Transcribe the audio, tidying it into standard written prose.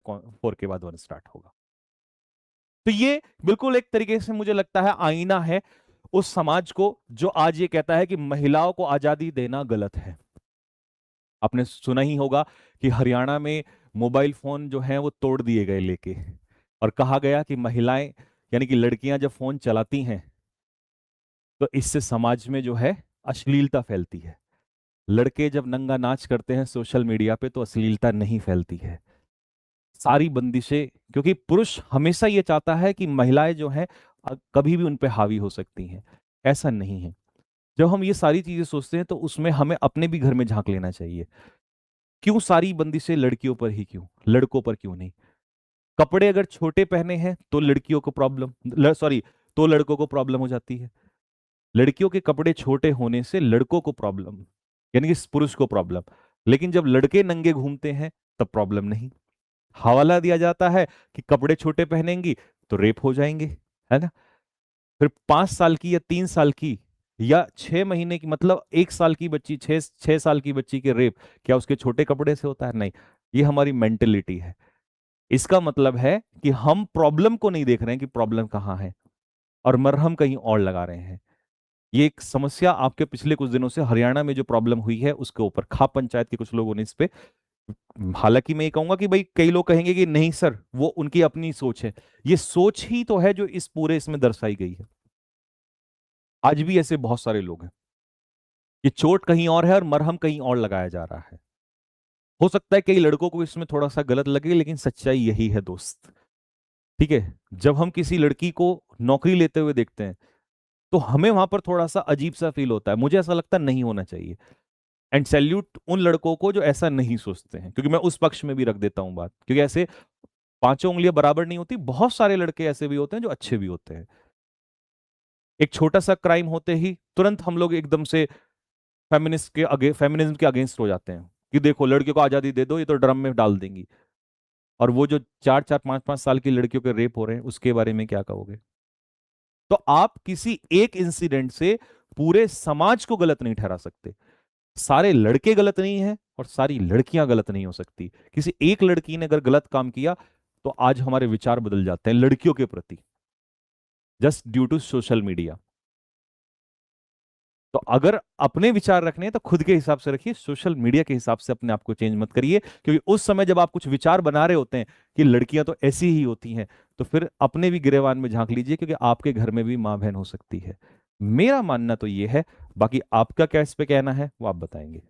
4 के बाद 1 स्टार्ट होगा। तो ये बिल्कुल एक तरीके से मुझे लगता है आईना है उस समाज को जो आज ये कहता है कि महिलाओं को आजादी देना गलत है। आपने सुना ही होगा कि हरियाणा में मोबाइल फोन जो हैं वो तोड़ दिए गए लेके, और कहा गया कि महिलाएं यानी कि लड़कियां जब फोन चलाती हैं तो इससे समाज में जो है अश्लीलता फैलती है। लड़के जब नंगा नाच करते हैं सोशल मीडिया पे तो अश्लीलता नहीं फैलती है। सारी बंदिशें, क्योंकि पुरुष हमेशा ये चाहता है कि महिलाएं जो हैं कभी भी उन पे हावी हो सकती हैं, ऐसा नहीं है। जब हम ये सारी चीजें सोचते हैं तो उसमें हमें अपने भी घर में झांक लेना चाहिए। क्यों सारी बंदिशें लड़कियों पर ही, क्यों लड़कों पर क्यों नहीं? कपड़े अगर छोटे पहने हैं तो लड़कियों को प्रॉब्लम, सॉरी, तो लड़कों को प्रॉब्लम हो जाती है। लड़कियों के कपड़े छोटे होने से लड़कों को प्रॉब्लम, यानी कि पुरुष को प्रॉब्लम। लेकिन जब लड़के नंगे घूमते हैं तब प्रॉब्लम नहीं। हवाला दिया जाता है कि कपड़े छोटे पहनेंगी तो रेप हो जाएंगे, है ना? फिर 5 साल की या 3 साल की या 6 महीने की, मतलब 1 साल की बच्ची, 6 साल की बच्ची के रेप क्या उसके छोटे कपड़े से होता है? नहीं। ये हमारी मेंटेलिटी है। इसका मतलब है कि हम प्रॉब्लम को नहीं देख रहे हैं कि प्रॉब्लम कहाँ है, और मरहम कहीं और लगा रहे हैं। ये एक समस्या आपके पिछले कुछ दिनों से हरियाणा में जो प्रॉब्लम हुई है उसके ऊपर खाप पंचायत के कुछ लोगों ने इस पे, हालांकि मैं ये कहूंगा कि भाई कई लोग कहेंगे कि नहीं सर वो उनकी अपनी सोच है। ये सोच ही तो है जो इस पूरे इसमें दर्शाई गई है। आज भी ऐसे बहुत सारे लोग हैं। ये चोट कहीं और है और मरहम कहीं और लगाया जा रहा है। हो सकता है कई लड़कों को इसमें थोड़ा सा गलत लगे, लेकिन सच्चाई यही है दोस्त। ठीक है, जब हम किसी लड़की को नौकरी लेते हुए देखते हैं तो हमें वहां पर थोड़ा सा अजीब सा फील होता है। मुझे ऐसा लगता नहीं होना चाहिए। एंड सैल्यूट उन लड़कों को जो ऐसा नहीं सोचते हैं, क्योंकि मैं उस पक्ष में भी रख देता हूं बात, क्योंकि ऐसे पांचों उंगलियां बराबर नहीं होती। बहुत सारे लड़के ऐसे भी होते हैं जो अच्छे भी होते हैं। एक छोटा सा क्राइम होते ही तुरंत हम लोग एकदम से फेमिनिज्म के अगेंस्ट हो जाते हैं कि देखो लड़कियों को आजादी दे दो, ये तो ड्रम में डाल देंगी। और वो जो 4-4 5-5 साल की लड़कियों के रेप हो रहे हैं उसके बारे में क्या कहोगे? तो आप किसी एक इंसिडेंट से पूरे समाज को गलत नहीं ठहरा सकते। सारे लड़के गलत नहीं है और सारी लड़कियां गलत नहीं हो सकती। किसी एक लड़की ने अगर गलत काम किया तो आज हमारे विचार बदल जाते हैं लड़कियों के प्रति, just due to social media. तो अगर अपने विचार रखने हैं तो खुद के हिसाब से रखिए, सोशल मीडिया के हिसाब से अपने आप को चेंज मत करिए। क्योंकि उस समय जब आप कुछ विचार बना रहे होते हैं कि लड़कियां तो ऐसी ही होती हैं, तो फिर अपने भी गिरेबान में झांक लीजिए, क्योंकि आपके घर में भी मां बहन हो सकती है। मेरा मानना तो ये है। बाकी आपका क्या इस पे कहना है वो आप बताएंगे।